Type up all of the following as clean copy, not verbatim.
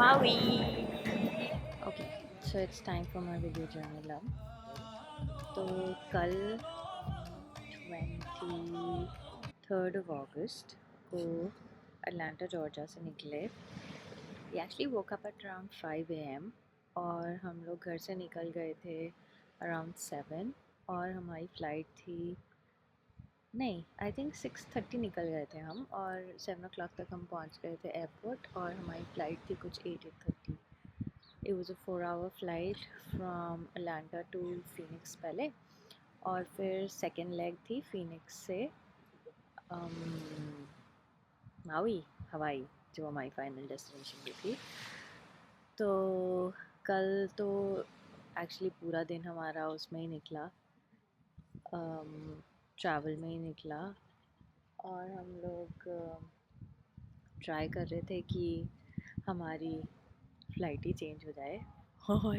Maui. Okay, so it's time for my video journal अब. तो कल 23rd of August को अटलांटा जॉर्जिया से निकले. We actually woke up at around 5 a.m. और हम लोग घर से निकल गए थे around 7 और हमारी फ़्लाइट थी नहीं आई थिंक 6:30 निकल गए थे हम और 7 o'clock तक हम पहुंच गए थे एयरपोर्ट और हमारी फ़्लाइट थी कुछ 8:30. It was a 4-hour flight from Atlanta to Phoenix पहले और फिर सेकेंड लेग थी फिनिक्स से माउई हवाई जो हमारी फाइनल डेस्टिनेशन भी थी. तो कल तो एक्चुअली पूरा दिन हमारा उसमें ही निकला, ट्रैवल में ही निकला और हम लोग ट्राई कर रहे थे कि हमारी फ़्लाइट ही चेंज हो जाए. और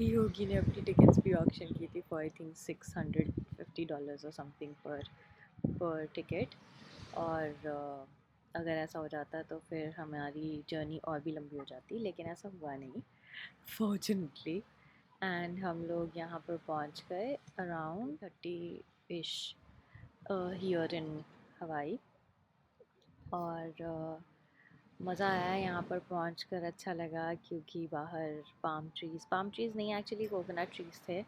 योगी ने अपनी टिकट्स भी ऑक्शन की थी फॉर आई थिंक $650 और समथिंग पर टिकट. और अगर ऐसा हो जाता तो फिर हमारी जर्नी और भी लंबी हो जाती, लेकिन ऐसा हुआ नहीं फॉर्चुनेटली. एंड हम लोग यहाँ पर पहुँच गए अराउंड 30-ish हियर इन हवाई. और मज़ा आया यहाँ पर पहुँच कर. अच्छा लगा क्योंकि बाहर पाम ट्रीज़ नहीं एक्चुअली कोकोनट ट्रीज़ थे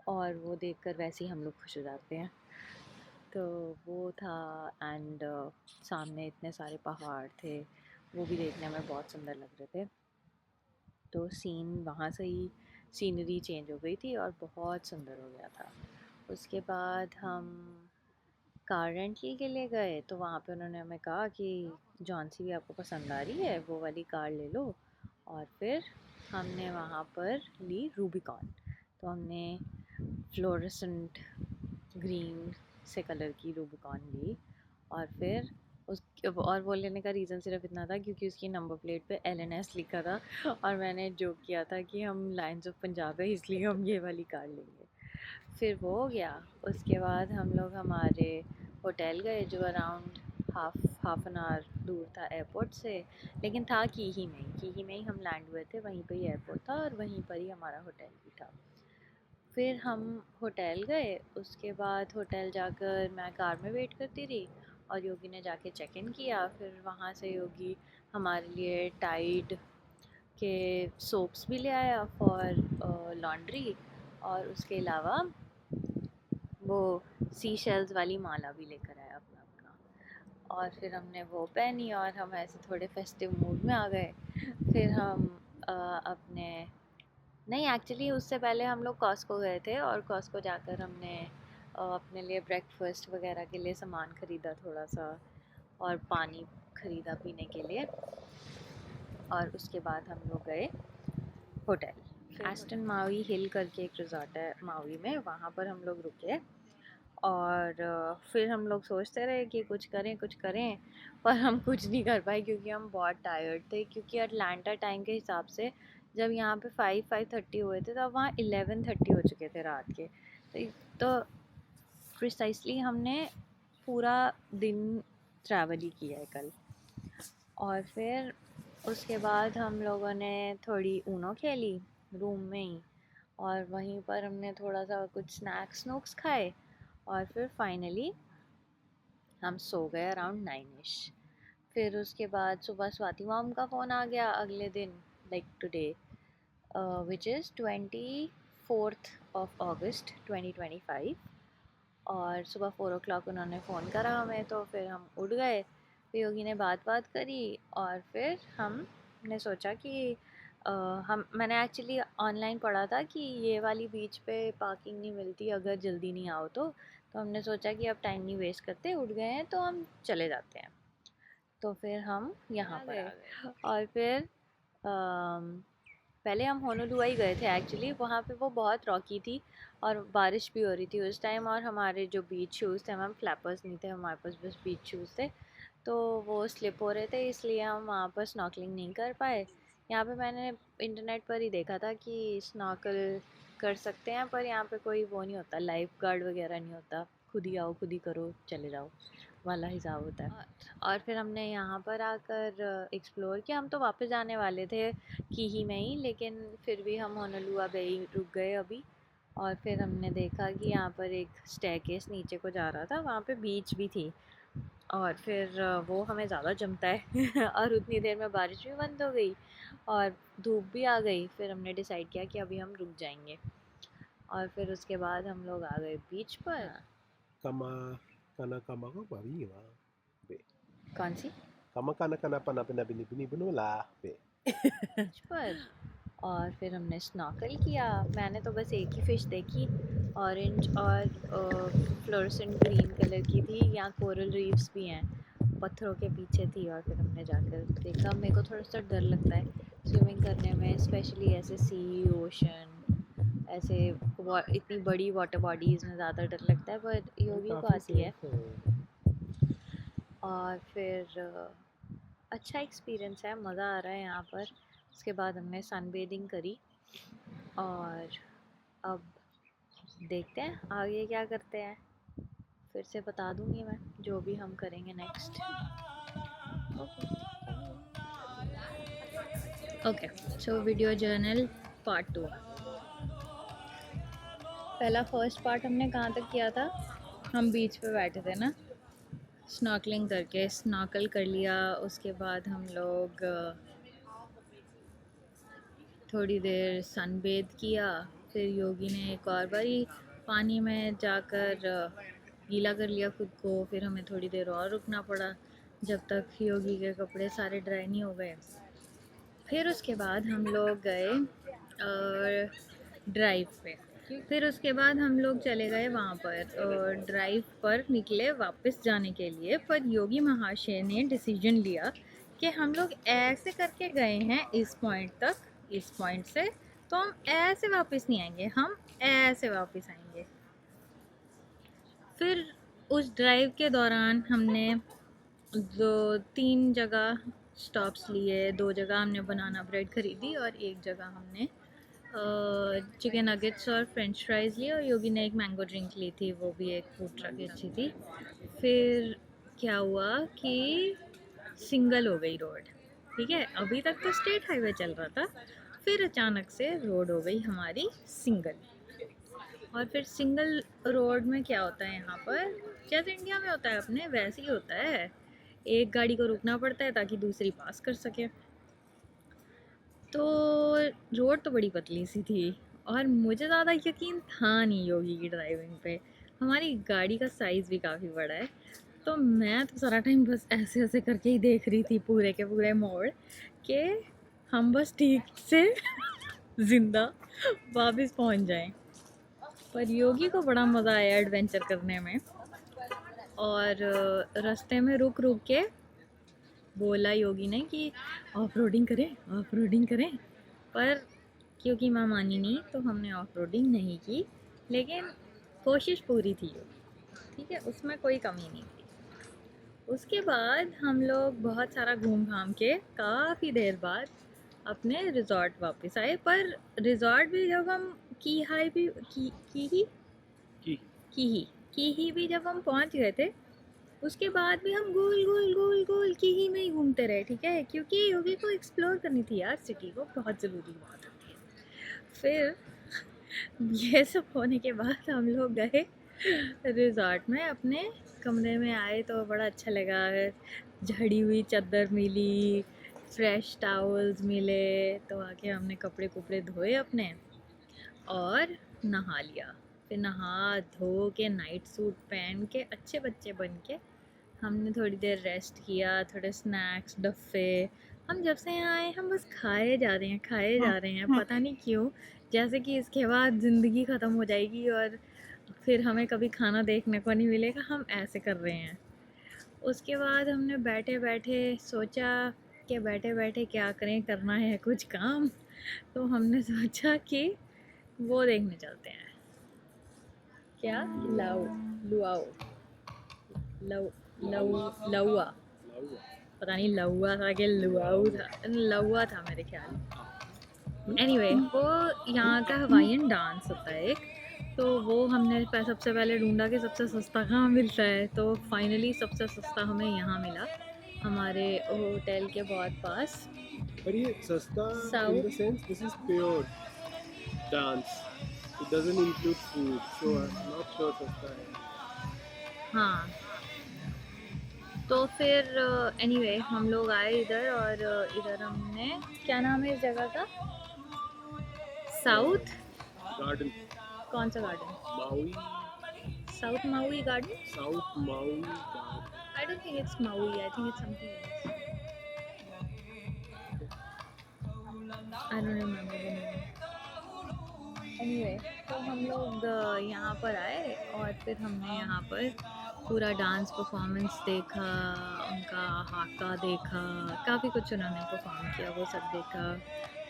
और वो देखकर वैसे ही हम लोग खुश हो जाते हैं. तो वो था. एंड सामने इतने सारे पहाड़ थे, वो भी देखने में बहुत सुंदर लग रहे थे. तो सीन वहाँ से ही सीनरी चेंज हो गई थी और बहुत सुंदर हो गया था. उसके बाद हम कार रेंटल के लिए गए तो वहाँ पे उन्होंने हमें कहा कि जौन सी भी आपको पसंद आ रही है वो वाली कार ले लो. और फिर हमने वहाँ पर ली रूबिकॉन. तो हमने फ्लोरेसेंट ग्रीन से कलर की रूबिकॉन ली. और फिर उस और वो लेने का रीज़न सिर्फ इतना था क्योंकि उसकी नंबर प्लेट पे LNS लिखा था और मैंने जोक किया था कि हम लाइन्स ऑफ पंजाब है इसलिए हम ये वाली कार लेंगे. फिर वो हो गया. उसके बाद हम लोग हमारे होटल गए जो अराउंड हाफ एन आवर दूर था एयरपोर्ट से, लेकिन था की ही में ही हम लैंड हुए थे. वहीं पे ही एयरपोर्ट था और वहीं पर ही हमारा होटल भी था. फिर हम होटल गए. उसके बाद होटल जाकर मैं कार में वेट करती रही और योगी ने जाके चेक इन किया. फिर वहाँ से योगी हमारे लिए टाइड के सोप्स भी ले आया फॉर लॉन्ड्री और उसके अलावा वो सी शेल्स वाली माला भी लेकर आया अपना. और फिर हमने वो पहनी और हम ऐसे थोड़े फेस्टिव मूड में आ गए. फिर हम अपने नहीं एक्चुअली उससे पहले हम लोग कॉस्को गए थे और कॉस्को जाकर हमने अपने लिए ब्रेकफास्ट वगैरह के लिए सामान ख़रीदा थोड़ा सा और पानी ख़रीदा पीने के लिए. और उसके बाद हम लोग गए होटल. एस्टन मावी हिल करके एक रिजॉर्ट है मावी में, वहाँ पर हम लोग रुके. और फिर हम लोग सोचते रहे कि कुछ करें पर हम कुछ नहीं कर पाए क्योंकि हम बहुत टायर्ड थे. क्योंकि अटलांटा टाइम के हिसाब से जब यहाँ पे 5:30 हुए थे तब वहाँ 11:30 हो चुके थे रात के. तो प्रिसाइसली हमने पूरा दिन ट्रैवल ही किया है कल. और फिर उसके बाद हम लोगों ने थोड़ी ऊनो खेली रूम में ही और वहीं पर हमने थोड़ा सा कुछ स्नैक्स खाए और फिर फाइनली हम सो गए अराउंड 9ish. फिर उसके बाद सुबह स्वाति मॉम का फ़ोन आ गया अगले दिन like today which is 24th of August 2025. और सुबह 4 o'clock उन्होंने फ़ोन करा हमें तो फिर हम उठ गए. फिर योगी ने बात करी और फिर हमने सोचा कि मैंने एक्चुअली ऑनलाइन पढ़ा था कि ये वाली बीच पे पार्किंग नहीं मिलती अगर जल्दी नहीं आओ तो हमने सोचा कि अब टाइम नहीं वेस्ट करते, उठ गए हैं तो हम चले जाते हैं. तो फिर हम यहाँ पर आ गए. और फिर पहले हम होनोलुआ गए थे एक्चुअली. वहाँ पे वो बहुत रॉकी थी और बारिश भी हो रही थी उस टाइम. और हमारे जो बीच शूज़ थे, हमारे फ्लैपर्स नहीं थे, हमारे पास बस बीच शूज़ थे, तो वो स्लिप हो रहे थे इसलिए हम वहाँ पर स्नॉर्कलिंग नहीं कर पाए. यहाँ पे मैंने इंटरनेट पर ही देखा था कि स्नॉर्कल कर सकते हैं पर यहाँ पे कोई वो नहीं होता, लाइफ गार्ड वगैरह नहीं होता. खुद ही आओ खुद ही करो चले जाओ. वाला हिसाब होता है। और फिर हमने यहाँ पर आकर एक्सप्लोर किया। हम तो वापस जाने वाले थे कीही में ही, लेकिन फिर भी हम होनोलुआ बेई रुक गए अभी। और फिर हमने देखा कि यहाँ पर एक स्टेयरकेस नीचे को जा रहा था, वहाँ पे बीच भी थी। और फिर वो हमें ज़्यादा जमता है और उतनी देर में बारिश भी बंद हो गई और धूप भी आ गई। फिर हमने डिसाइड किया कि अभी हम रुक जाएंगे। और फिर उसके बाद हम लोग आ गए बीच पर। Kama kana ko ba bi ba? Be. कौन सी? Kama kana pana pina bini bini बनोला बे. बीच पर। और फिर हमने स्नॉकल किया। मैंने तो बस एक ही फ़िश देखी, ऑरेंज और फ्लोरेसेंट ग्रीन कलर की थी। यहाँ कोरल रीफ्स भी हैं, पत्थरों के पीछे थी। और फिर हमने जाकर देखा। मेरे को थोड़ा सा डर लगता है स्विमिंग करने में, स्पेशली ऐसे सी, ओशन, ऐसे इतनी बड़ी वाटर बॉडीज़ में ज़्यादा डर लगता है, पर योगी को काफी आती है। सेफ है. और फिर अच्छा एक्सपीरियंस है, मज़ा आ रहा है यहाँ पर। उसके बाद हमने सनबेदिंग करी और अब देखते हैं आगे क्या करते हैं। फिर से बता दूँगी मैं जो भी हम करेंगे next. Okay, so video journal part 2। पहला फर्स्ट पार्ट हमने कहाँ तक किया था? हम बीच पे बैठे थे ना, स्नॉकलिंग करके, स्नॉकल कर लिया। उसके बाद हम लोग थोड़ी देर सनबेद किया। फिर योगी ने एक और बारी पानी में जाकर गीला कर लिया खुद को। फिर हमें थोड़ी देर और रुकना पड़ा जब तक योगी के कपड़े सारे ड्राई नहीं हो गए। फिर उसके बाद हम लोग गए ड्राइव पे। फिर उसके बाद हम लोग चले गए वहाँ पर ड्राइव पर निकले वापस जाने के लिए। पर योगी महाशय ने डिसीजन लिया कि हम लोग ऐसे करके गए हैं इस पॉइंट तक, इस पॉइंट से तो हम ऐसे वापस नहीं आएंगे, हम ऐसे वापस आएंगे। फिर उस ड्राइव के दौरान हमने 2-3 जगह स्टॉप्स लिए। 2 जगह हमने बनाना ब्रेड ख़रीदी और एक जगह हमने चिकन नगेट्स और फ्रेंच फ्राइज़ लिए। और योगी ने एक मैंगो ड्रिंक ली थी, वो भी एक फूड ट्रक की अच्छी थी। फिर क्या हुआ कि सिंगल हो गई रोड, ठीक है। अभी तक तो स्टेट हाईवे चल रहा था, फिर अचानक से रोड हो गई हमारी सिंगल। और फिर सिंगल रोड में क्या होता है यहाँ पर, जैसे इंडिया में होता है अपने, वैसे ही होता है। एक गाड़ी को रुकना पड़ता है ताकि दूसरी पास कर सके। तो रोड तो बड़ी पतली सी थी और मुझे ज़्यादा यकीन था नहीं योगी की ड्राइविंग पे। हमारी गाड़ी का साइज़ भी काफ़ी बड़ा है, तो मैं तो सारा टाइम बस ऐसे ऐसे करके ही देख रही थी पूरे के पूरे मोड़ कि हम बस ठीक से ज़िंदा वापस पहुंच जाएं। पर योगी को बड़ा मज़ा आया एडवेंचर करने में। और रास्ते में रुक रुक के बोला योगी ने कि ऑफ रोडिंग करें, ऑफ रोडिंग करें। पर क्योंकि मैं मानी नहीं तो हमने ऑफ रोडिंग नहीं की, लेकिन कोशिश पूरी थी योगी, ठीक है, उसमें कोई कमी नहीं थी। उसके बाद हम लोग बहुत सारा घूम घाम के काफ़ी देर बाद अपने रिज़ॉर्ट वापस आए। पर रिज़ॉर्ट भी जब हम की ही भी जब हम पहुंच गए थे, उसके बाद भी हम गोल गोल गोल गोल की ही में ही घूमते रहे, ठीक है, क्योंकि योगी को एक्सप्लोर करनी थी यार, सिटी को, बहुत ज़रूरी बात होती है। फिर ये सब होने के बाद हम लोग गए रिज़ॉर्ट में, अपने कमरे में आए तो बड़ा अच्छा लगा। झड़ी हुई चादर मिली, फ्रेश टावल्स मिले, तो आके हमने कपड़े कुपड़े धोए अपने और नहा लिया। फिर नहा धो के नाइट सूट पहन के अच्छे बच्चे बन के हमने थोड़ी देर रेस्ट किया, थोड़े स्नैक्स डफ़े। हम जब से यहाँ आए हम बस खाए जा रहे हैं, खाए जा रहे हैं, पता नहीं क्यों, जैसे कि इसके बाद ज़िंदगी ख़त्म हो जाएगी और फिर हमें कभी खाना देखने को नहीं मिलेगा, हम ऐसे कर रहे हैं। उसके बाद हमने बैठे बैठे सोचा कि बैठे बैठे क्या करें, करना है कुछ काम, तो हमने सोचा कि वो देखने चलते हैं। क्या? लुआओ लव लव लौआ, पता नहीं लौआ था कि लुआऊ था, लौआ था मेरे ख्याल। एनीवे, वो यहाँ का हवाईयन डांस होता है एक, तो वो हमने सबसे पहले ढूंढा कि सबसे सस्ता कहाँ मिलता है, तो फाइनली सबसे सस्ता हमें यहाँ मिला, हमारे होटल के बहुत पास। पर ये सस्ता in the south. sense this is pure dance. It doesn't include food, so I'm not sure सस्ता है. हाँ, तो फिर एनीवे हम लोग आए इधर, और इधर हमने, क्या नाम है इस जगह का? साउथ। Garden. कौन सा garden? Maui. South MAUI garden. South Maui Garden. I don't think it's MAUI, I think it's something else, I don't remember the name. Anyway, तो हम लोग यहाँ पर आए, और फिर हमने यहाँ पर पूरा डांस परफॉर्मेंस देखा, उनका हाका देखा, काफ़ी कुछ उन्होंने परफॉर्म किया, वो सब देखा।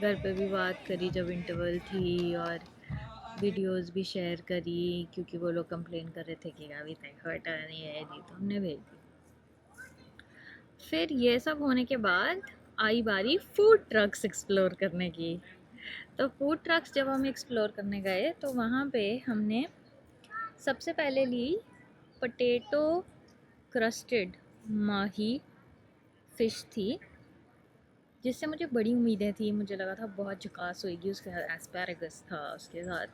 घर पे भी बात करी जब इंटरवल थी, और वीडियोस भी शेयर करी, क्योंकि वो लोग कंप्लेन कर रहे थे कि अभी तक हटा नहीं है, नहीं तो हमने भेज दी। फिर ये सब होने के बाद आई बारी फूड ट्रक्स एक्सप्लोर करने की। तो फूड ट्रक्स जब हम एक्सप्लोर करने गए, तो वहाँ पे हमने सबसे पहले ली पोटैटो क्रस्टेड माही फ़िश थी, जिससे मुझे बड़ी उम्मीदें थी। मुझे लगा था बहुत झकास होएगी, उसके साथ एस्पैरागस था, उसके साथ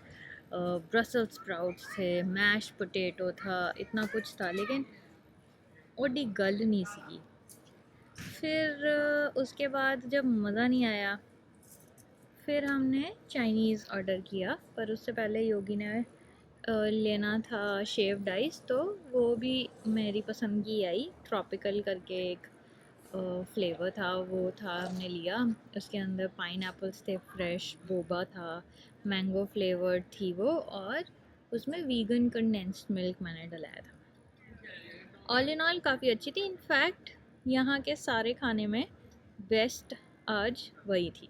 ब्रसल्स स्प्राउट्स थे, मैश पोटैटो था, इतना कुछ था, लेकिन ओडी गल नहीं सी। फिर उसके बाद जब मज़ा नहीं आया, फिर हमने चाइनीज़ ऑर्डर किया, पर उससे पहले योगी ने लेना था शेव्ड आइस, तो वो भी मेरी पसंद की आई। ट्रॉपिकल करके एक फ्लेवर था, वो था, हमने लिया। उसके अंदर पाइनएप्पल्स थे, फ्रेश बोबा था, मैंगो फ्लेवर्ड थी वो, और उसमें वीगन कंडेंस्ड मिल्क मैंने डलाया था। ऑल इन ऑल काफ़ी अच्छी थी। इनफैक्ट यहाँ के सारे खाने में बेस्ट आज वही थी,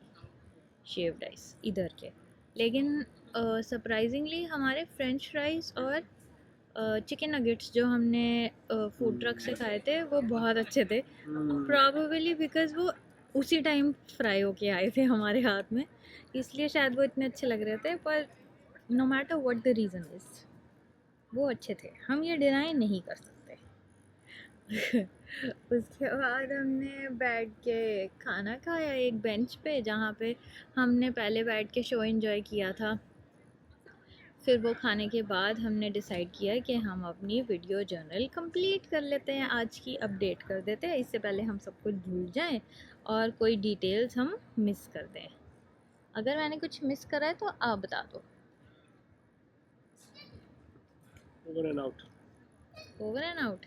शेव्ड आइस इधर के। लेकिन सरप्राइजिंगली हमारे फ्रेंच फ्राइज़ और चिकन नगेट्स जो हमने फूड ट्रक से खाए थे, वो बहुत अच्छे थे। प्रॉबेबली बिकॉज़ वो उसी टाइम फ्राई होके आए थे हमारे हाथ में, इसलिए शायद वो इतने अच्छे लग रहे थे। पर no matter what the reason is, वो अच्छे थे, हम ये डिनाई नहीं कर सकते। उसके बाद हमने बैठ के खाना खाया एक बेंच पे, जहाँ पे हमने पहले बैठ के शो एंजॉय किया था। फिर वो खाने के बाद हमने डिसाइड किया कि हम अपनी वीडियो जर्नल कंप्लीट कर लेते हैं, आज की अपडेट कर देते हैं, इससे पहले हम सब कुछ भूल जाएं और कोई डिटेल्स हम मिस कर दें। अगर मैंने कुछ मिस करा है तो आप बता दो। Over and out. Over and out.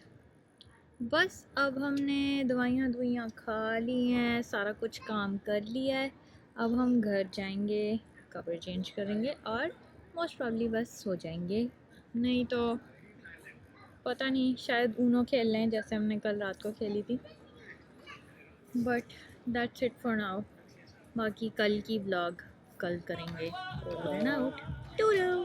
बस अब हमने दवाइयाँ खा ली हैं, सारा कुछ काम कर लिया है। अब हम घर जाएंगे, कपड़े चेंज करेंगे, और मोस्ट प्रॉब्ली बस सो जाएंगे। नहीं तो पता नहीं, शायद ऊनो खेल लें जैसे हमने कल रात को खेली थी। But that's it for now. बाकी कल की व्लॉग कल करेंगे। Over and out. टूडू।